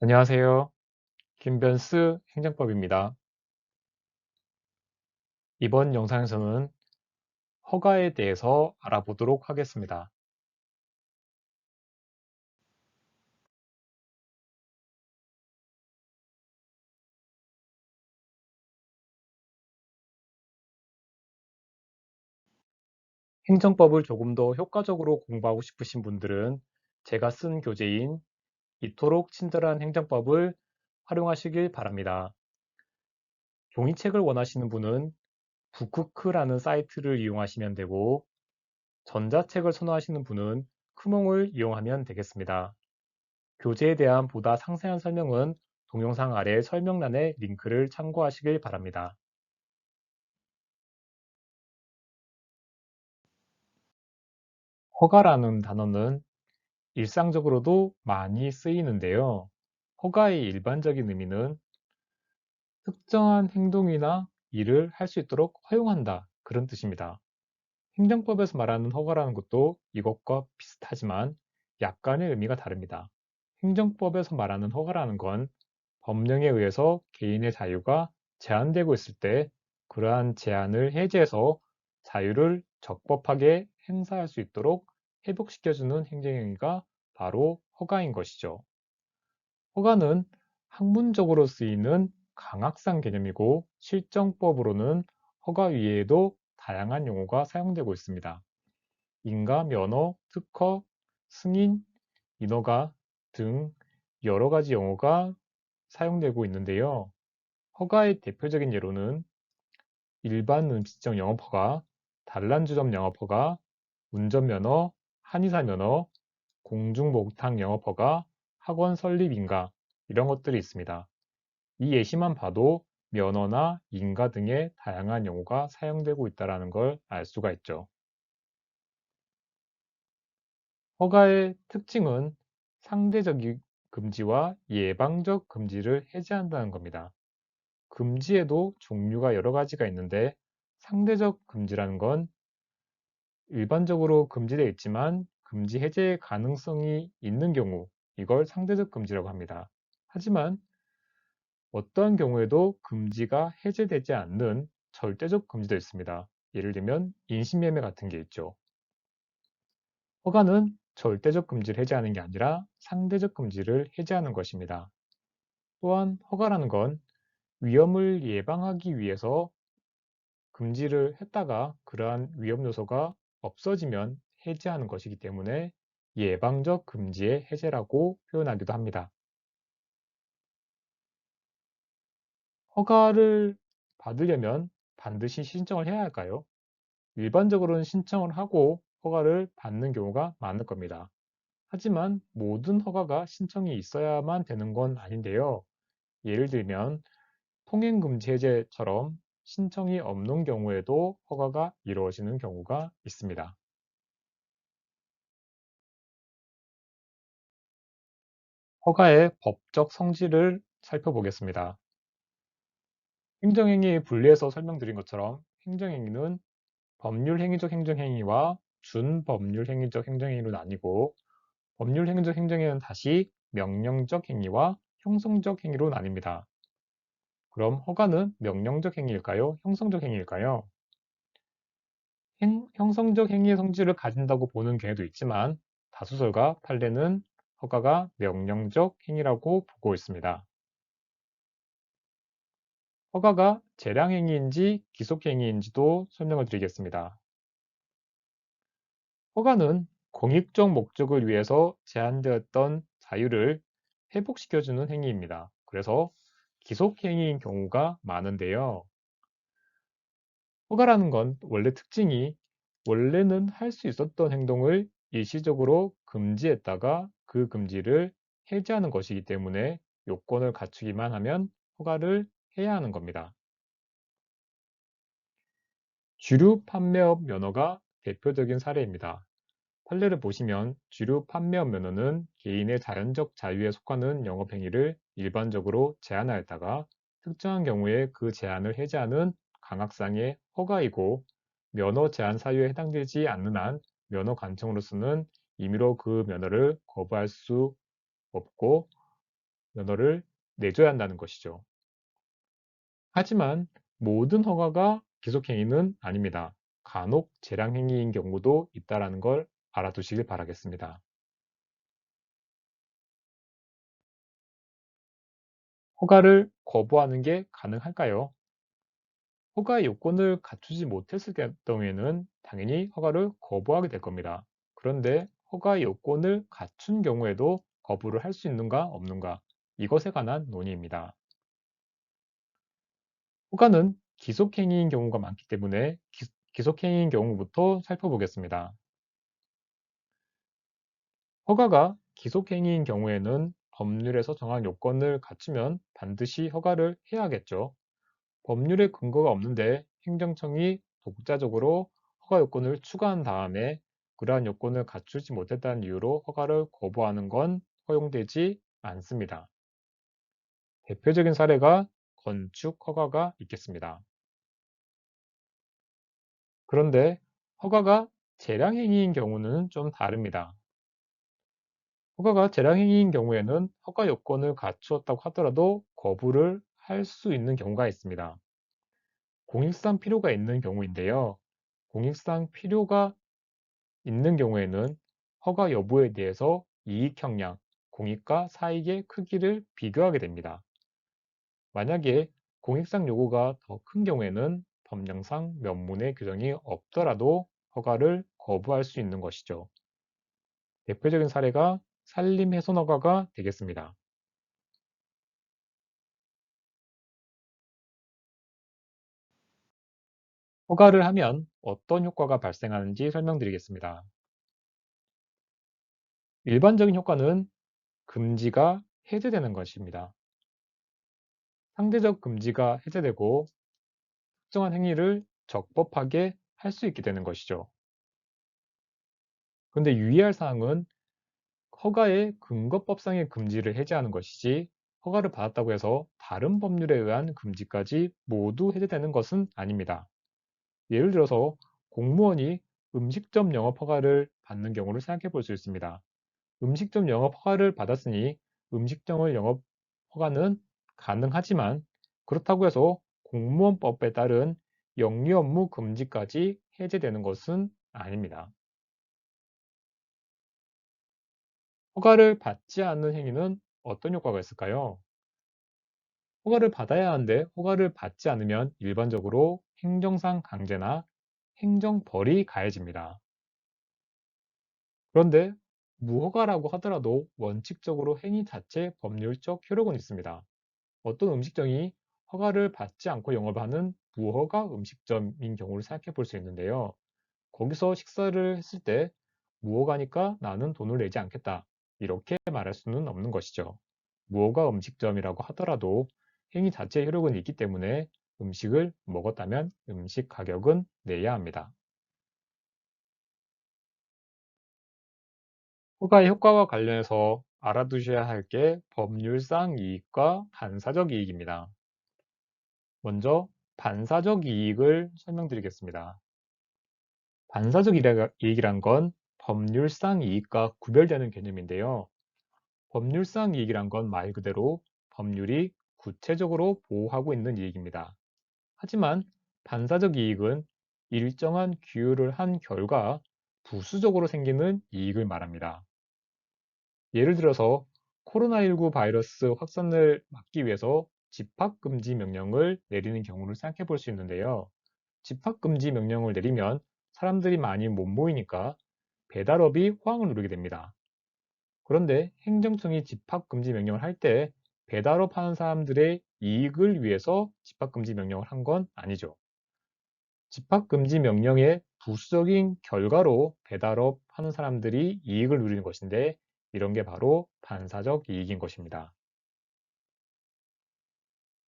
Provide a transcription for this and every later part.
안녕하세요. 김변스 행정법입니다. 이번 영상에서는 허가에 대해서 알아보도록 하겠습니다. 행정법을 조금 더 효과적으로 공부하고 싶으신 분들은 제가 쓴 교재인 이토록 친절한 행정법을 활용하시길 바랍니다. 종이책을 원하시는 분은 북크크라는 사이트를 이용하시면 되고, 전자책을 선호하시는 분은 크몽을 이용하면 되겠습니다. 교재에 대한 보다 상세한 설명은 동영상 아래 설명란의 링크를 참고하시길 바랍니다. 허가라는 단어는 일상적으로도 많이 쓰이는데요. 허가의 일반적인 의미는 특정한 행동이나 일을 할 수 있도록 허용한다, 그런 뜻입니다. 행정법에서 말하는 허가라는 것도 이것과 비슷하지만 약간의 의미가 다릅니다. 행정법에서 말하는 허가라는 건 법령에 의해서 개인의 자유가 제한되고 있을 때 그러한 제한을 해제해서 자유를 적법하게 행사할 수 있도록 회복시켜주는 행정행위가 바로 허가인 것이죠. 허가는 학문적으로 쓰이는 강학상 개념이고 실정법으로는 허가 위에도 다양한 용어가 사용되고 있습니다. 인가, 면허, 특허, 승인, 인허가 등 여러 가지 용어가 사용되고 있는데요. 허가의 대표적인 예로는 일반 음식점 영업허가, 단란주점 영업허가, 운전면허, 한의사 면허, 공중목탕 영업허가, 학원 설립인가 이런 것들이 있습니다. 이 예시만 봐도 면허나 인가 등의 다양한 용어가 사용되고 있다는 걸 알 수가 있죠. 허가의 특징은 상대적 금지와 예방적 금지를 해제한다는 겁니다. 금지에도 종류가 여러 가지가 있는데 상대적 금지라는 건 일반적으로 금지되어 있지만 금지 해제 가능성이 있는 경우 이걸 상대적 금지라고 합니다. 하지만 어떠한 경우에도 금지가 해제되지 않는 절대적 금지도 있습니다. 예를 들면 인신매매 같은 게 있죠. 허가는 절대적 금지를 해제하는 게 아니라 상대적 금지를 해제하는 것입니다. 또한 허가라는 건 위험을 예방하기 위해서 금지를 했다가 그러한 위험 요소가 없어지면 해제하는 것이기 때문에 예방적 금지의 해제라고 표현하기도 합니다. 허가를 받으려면 반드시 신청을 해야 할까요? 일반적으로는 신청을 하고 허가를 받는 경우가 많을 겁니다. 하지만 모든 허가가 신청이 있어야만 되는 건 아닌데요. 예를 들면 통행금지 해제처럼 신청이 없는 경우에도 허가가 이루어지는 경우가 있습니다. 허가의 법적 성질을 살펴보겠습니다. 행정행위에 분리해서 설명드린 것처럼 행정행위는 법률행위적 행정행위와 준법률행위적 행정행위로 나뉘고 법률행위적 행정행위는 다시 명령적 행위와 형성적 행위로 나뉩니다. 그럼 허가는 명령적 행위일까요? 형성적 행위일까요? 형성적 행위의 성질을 가진다고 보는 경우도 있지만 다수설과 판례는 허가가 명령적 행위라고 보고 있습니다. 허가가 재량행위인지 기속행위인지도 설명을 드리겠습니다. 허가는 공익적 목적을 위해서 제한되었던 자유를 회복시켜주는 행위입니다. 그래서 기속행위인 경우가 많은데요. 허가라는 건 원래 특징이 원래는 할 수 있었던 행동을 일시적으로 금지했다가 그 금지를 해제하는 것이기 때문에 요건을 갖추기만 하면 허가를 해야 하는 겁니다. 주류 판매업 면허가 대표적인 사례입니다. 판례를 보시면 주류 판매업 면허는 개인의 자연적 자유에 속하는 영업행위를 일반적으로 제한하였다가 특정한 경우에 그 제한을 해제하는 강압상의 허가이고 면허 제한 사유에 해당되지 않는 한 면허 관청으로서는 임의로 그 면허를 거부할 수 없고 면허를 내줘야 한다는 것이죠. 하지만 모든 허가가 기속행위는 아닙니다. 간혹 재량행위인 경우도 있다는 걸 알아두시길 바라겠습니다. 허가를 거부하는 게 가능할까요? 허가 요건을 갖추지 못했을 경우에는 당연히 허가를 거부하게 될 겁니다. 그런데 허가 요건을 갖춘 경우에도 거부를 할 수 있는가 없는가 이것에 관한 논의입니다. 허가는 기속행위인 경우가 많기 때문에 기속행위인 경우부터 살펴보겠습니다. 허가가 기속행위인 경우에는 법률에서 정한 요건을 갖추면 반드시 허가를 해야겠죠. 법률에 근거가 없는데 행정청이 독자적으로 허가 요건을 추가한 다음에 그러한 요건을 갖추지 못했다는 이유로 허가를 거부하는 건 허용되지 않습니다. 대표적인 사례가 건축 허가가 있겠습니다. 그런데 허가가 재량행위인 경우는 좀 다릅니다. 허가가 재량행위인 경우에는 허가 요건을 갖추었다고 하더라도 거부를 할 수 있는 경우가 있습니다. 공익상 필요가 있는 경우인데요. 공익상 필요가 있는 경우에는 허가 여부에 대해서 이익 형량, 공익과 사익의 크기를 비교하게 됩니다. 만약에 공익상 요구가 더 큰 경우에는 법령상 명문의 규정이 없더라도 허가를 거부할 수 있는 것이죠. 대표적인 사례가 산림훼손 허가가 되겠습니다. 허가를 하면 어떤 효과가 발생하는지 설명드리겠습니다. 일반적인 효과는 금지가 해제되는 것입니다. 상대적 금지가 해제되고 특정한 행위를 적법하게 할 수 있게 되는 것이죠. 그런데 유의할 사항은 허가의 근거법상의 금지를 해제하는 것이지 허가를 받았다고 해서 다른 법률에 의한 금지까지 모두 해제되는 것은 아닙니다. 예를 들어서 공무원이 음식점 영업 허가를 받는 경우를 생각해 볼 수 있습니다. 음식점 영업 허가를 받았으니 음식점을 영업 허가는 가능하지만 그렇다고 해서 공무원법에 따른 영리 업무 금지까지 해제되는 것은 아닙니다. 허가를 받지 않는 행위는 어떤 효과가 있을까요? 허가를 받아야 하는데 허가를 받지 않으면 일반적으로 행정상 강제나 행정벌이 가해집니다. 그런데 무허가라고 하더라도 원칙적으로 행위 자체 법률적 효력은 있습니다. 어떤 음식점이 허가를 받지 않고 영업하는 무허가 음식점인 경우를 생각해 볼 수 있는데요. 거기서 식사를 했을 때 무허가니까 나는 돈을 내지 않겠다. 이렇게 말할 수는 없는 것이죠. 무허가 음식점이라고 하더라도 행위 자체의 효력은 있기 때문에 음식을 먹었다면 음식 가격은 내야 합니다. 허가의 효과와 관련해서 알아두셔야 할 게 법률상 이익과 반사적 이익입니다. 먼저 반사적 이익을 설명드리겠습니다. 반사적 이익이란 건 법률상 이익과 구별되는 개념인데요. 법률상 이익이란 건 말 그대로 법률이 구체적으로 보호하고 있는 이익입니다. 하지만 반사적 이익은 일정한 규율을 한 결과 부수적으로 생기는 이익을 말합니다. 예를 들어서 코로나19 바이러스 확산을 막기 위해서 집합금지 명령을 내리는 경우를 생각해 볼 수 있는데요. 집합금지 명령을 내리면 사람들이 많이 못 모이니까 배달업이 호황을 누리게 됩니다. 그런데 행정청이 집합금지 명령을 할 때 배달업 하는 사람들의 이익을 위해서 집합금지 명령을 한 건 아니죠. 집합금지 명령의 부수적인 결과로 배달업 하는 사람들이 이익을 누리는 것인데 이런 게 바로 반사적 이익인 것입니다.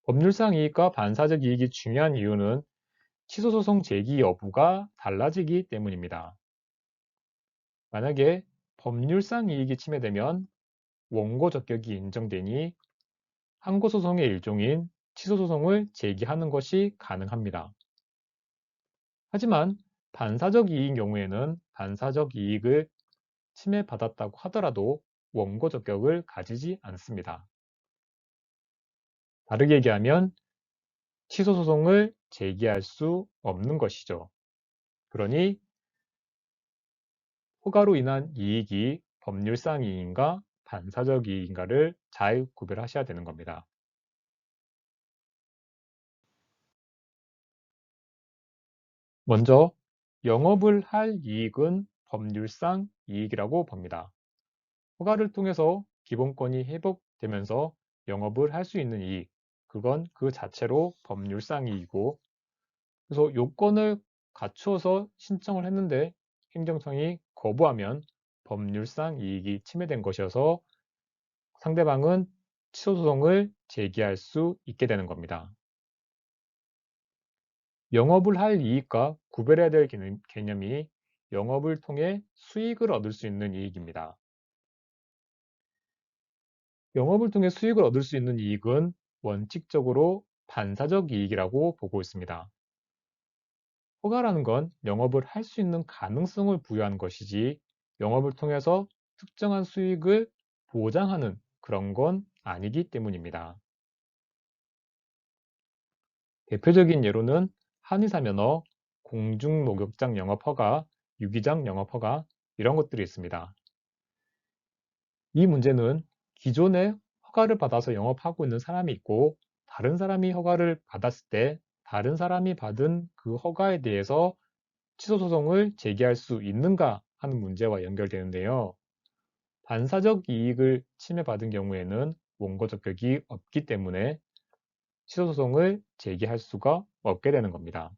법률상 이익과 반사적 이익이 중요한 이유는 취소소송 제기 여부가 달라지기 때문입니다. 만약에 법률상 이익이 침해되면 원고 적격이 인정되니 항고소송의 일종인 취소소송을 제기하는 것이 가능합니다. 하지만 반사적 이익인 경우에는 반사적 이익을 침해받았다고 하더라도 원고 적격을 가지지 않습니다. 다르게 얘기하면 취소 소송을 제기할 수 없는 것이죠. 그러니 허가로 인한 이익이 법률상 이익인가 반사적 이익인가를 잘 구별하셔야 되는 겁니다. 먼저 영업을 할 이익은 법률상 이익이라고 봅니다. 허가를 통해서 기본권이 회복되면서 영업을 할 수 있는 이익, 그건 그 자체로 법률상 이익이고, 그래서 요건을 갖추어서 신청을 했는데 행정청이 거부하면 법률상 이익이 침해된 것이어서 상대방은 취소소송을 제기할 수 있게 되는 겁니다. 영업을 할 이익과 구별해야 될 개념이 영업을 통해 수익을 얻을 수 있는 이익입니다. 영업을 통해 수익을 얻을 수 있는 이익은 원칙적으로 반사적 이익이라고 보고 있습니다. 허가라는 건 영업을 할 수 있는 가능성을 부여한 것이지 영업을 통해서 특정한 수익을 보장하는 그런 건 아니기 때문입니다. 대표적인 예로는 한의사 면허, 공중목욕장 영업허가, 유기장 영업허가 이런 것들이 있습니다. 이 문제는 기존에 허가를 받아서 영업하고 있는 사람이 있고 다른 사람이 허가를 받았을 때 다른 사람이 받은 그 허가에 대해서 취소 소송을 제기할 수 있는가 하는 문제와 연결되는데요. 반사적 이익을 침해받은 경우에는 원고 적격이 없기 때문에 취소 소송을 제기할 수가 없게 되는 겁니다.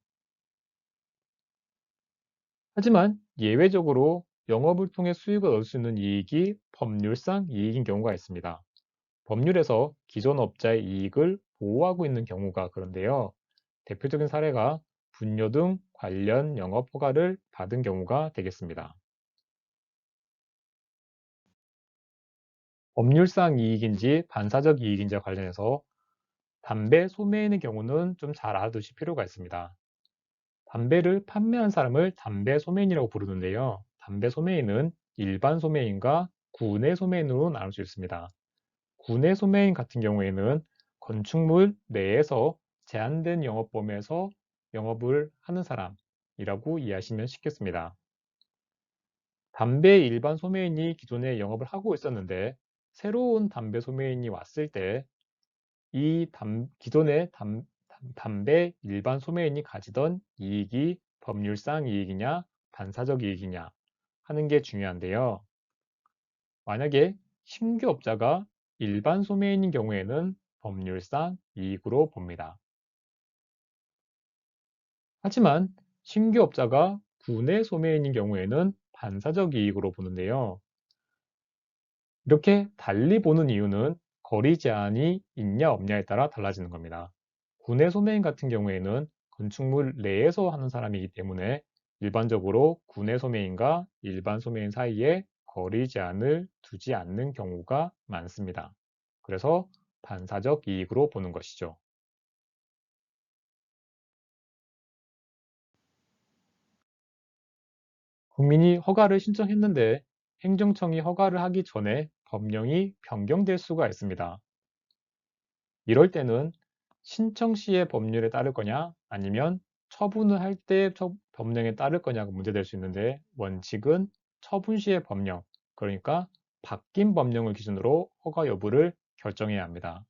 하지만 예외적으로 영업을 통해 수익을 얻을 수 있는 이익이 법률상 이익인 경우가 있습니다. 법률에서 기존 업자의 이익을 보호하고 있는 경우가 그런데요. 대표적인 사례가 분뇨 등 관련 영업 허가를 받은 경우가 되겠습니다. 법률상 이익인지 반사적 이익인지와 관련해서 담배 소매인의 경우는 좀 잘 알아두실 필요가 있습니다. 담배를 판매한 사람을 담배 소매인이라고 부르는데요. 담배 소매인은 일반 소매인과 구내 소매인으로 나눌 수 있습니다. 구내 소매인 같은 경우에는 건축물 내에서 제한된 영업 범위에서 영업을 하는 사람이라고 이해하시면 쉽겠습니다. 담배 일반 소매인이 기존에 영업을 하고 있었는데 새로운 담배 소매인이 왔을 때 이 기존의 담배 일반 소매인이 가지던 이익이 법률상 이익이냐 반사적 이익이냐 하는 게 중요한데요. 만약에 신규 업자가 일반 소매인인 경우에는 법률상 이익으로 봅니다. 하지만 신규 업자가 구내 소매인인 경우에는 반사적 이익으로 보는데요. 이렇게 달리 보는 이유는 거리 제한이 있냐 없냐에 따라 달라지는 겁니다. 구내 소매인 같은 경우에는 건축물 내에서 하는 사람이기 때문에 일반적으로 구내 소매인과 일반 소매인 사이에 거리 제한을 두지 않는 경우가 많습니다. 그래서 반사적 이익으로 보는 것이죠. 국민이 허가를 신청했는데 행정청이 허가를 하기 전에 법령이 변경될 수가 있습니다. 이럴 때는 신청 시의 법률에 따를 거냐 아니면 처분을 할 때 법령에 따를 거냐가 문제될 수 있는데 원칙은 처분 시의 법령, 그러니까 바뀐 법령을 기준으로 허가 여부를 결정해야 합니다.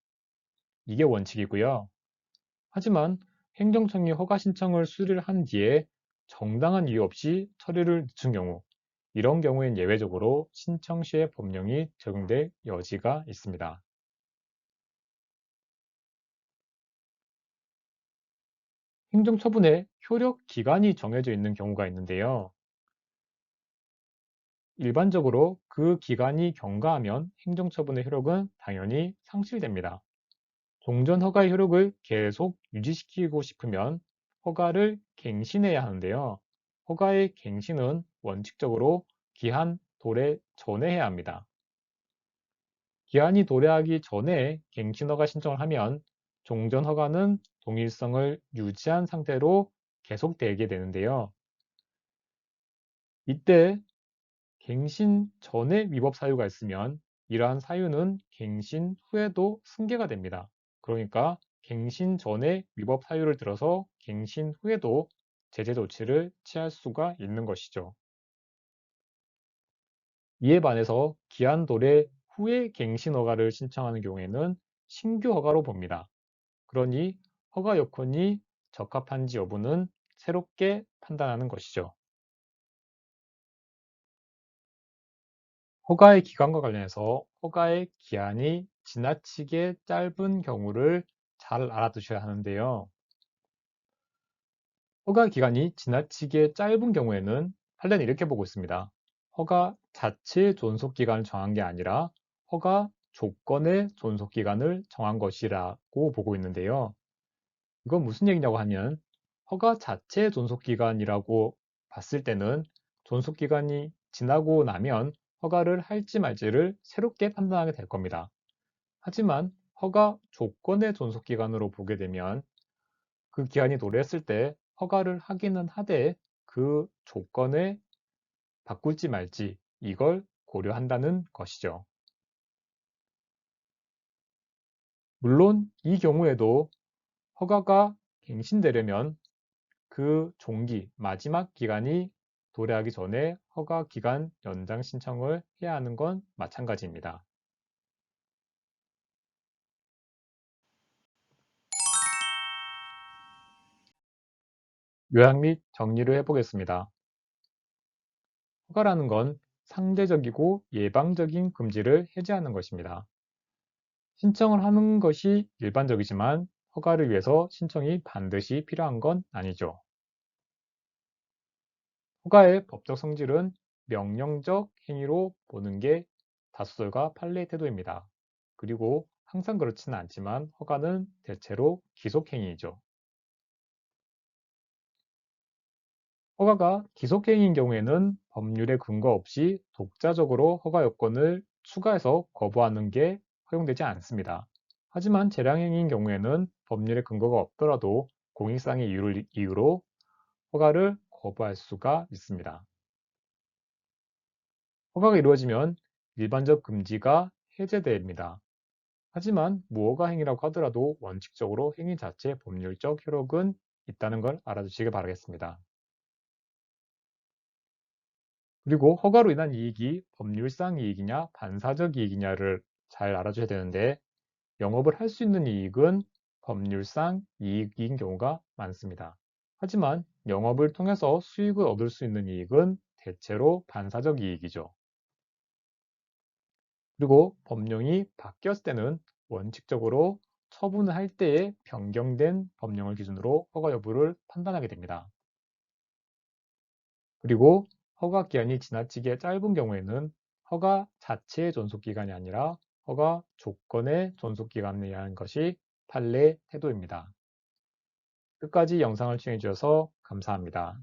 이게 원칙이고요. 하지만 행정청이 허가 신청을 수리를 한 뒤에 정당한 이유 없이 처리를 늦춘 경우, 이런 경우엔 예외적으로 신청 시의 법령이 적용될 여지가 있습니다. 행정처분에 효력 기간이 정해져 있는 경우가 있는데요. 일반적으로 그 기간이 경과하면 행정처분의 효력은 당연히 상실됩니다. 종전 허가의 효력을 계속 유지시키고 싶으면 허가를 갱신해야 하는데요. 허가의 갱신은 원칙적으로 기한 도래 전에 해야 합니다. 기한이 도래하기 전에 갱신 허가 신청을 하면 종전 허가는 동일성을 유지한 상태로 계속되게 되는데요. 이때 갱신 전에 위법 사유가 있으면 이러한 사유는 갱신 후에도 승계가 됩니다. 그러니까 갱신 전에 위법 사유를 들어서 갱신 후에도 제재 조치를 취할 수가 있는 것이죠. 이에 반해서 기한 도래 후에 갱신 허가를 신청하는 경우에는 신규 허가로 봅니다. 그러니 허가 요건이 적합한지 여부는 새롭게 판단하는 것이죠. 허가의 기간과 관련해서 허가의 기한이 지나치게 짧은 경우를 잘 알아두셔야 하는데요. 허가 기간이 지나치게 짧은 경우에는 판례는 이렇게 보고 있습니다. 허가 자체의 존속 기간을 정한 게 아니라 허가 조건의 존속 기간을 정한 것이라고 보고 있는데요. 이건 무슨 얘기냐고 하면 허가 자체의 존속 기간이라고 봤을 때는 존속 기간이 지나고 나면 허가를 할지 말지를 새롭게 판단하게 될 겁니다. 하지만 허가 조건의 존속 기간으로 보게 되면 그 기한이 도래했을 때 허가를 하기는 하되 그 조건을 바꿀지 말지 이걸 고려한다는 것이죠. 물론 이 경우에도 허가가 갱신되려면 그 종기, 마지막 기간이 도래하기 전에 허가 기간 연장 신청을 해야 하는 건 마찬가지입니다. 요약 및 정리를 해보겠습니다. 허가라는 건 상대적이고 예방적인 금지를 해제하는 것입니다. 신청을 하는 것이 일반적이지만 허가를 위해서 신청이 반드시 필요한 건 아니죠. 허가의 법적 성질은 명령적 행위로 보는 게 다수설과 판례의 태도입니다. 그리고 항상 그렇지는 않지만 허가는 대체로 기속행위이죠. 허가가 기속행위인 경우에는 법률의 근거 없이 독자적으로 허가 요건을 추가해서 거부하는 게 허용되지 않습니다. 하지만 재량행위인 경우에는 법률의 근거가 없더라도 공익상의 이유로 허가를 거부할 수가 있습니다. 허가가 이루어지면 일반적 금지가 해제됩니다. 하지만 무허가 행위라고 하더라도 원칙적으로 행위 자체의 법률적 효력은 있다는 걸 알아두시기 바라겠습니다. 그리고 허가로 인한 이익이 법률상 이익이냐 반사적 이익이냐를 잘 알아줘야 되는데 영업을 할 수 있는 이익은 법률상 이익인 경우가 많습니다. 하지만 영업을 통해서 수익을 얻을 수 있는 이익은 대체로 반사적 이익이죠. 그리고 법령이 바뀌었을 때는 원칙적으로 처분을 할 때에 변경된 법령을 기준으로 허가 여부를 판단하게 됩니다. 그리고 허가 기한이 지나치게 짧은 경우에는 허가 자체의 존속 기간이 아니라 허가 조건의 존속 기간에 의한 것이 판례 태도입니다. 끝까지 영상을 시청해 주셔서 감사합니다.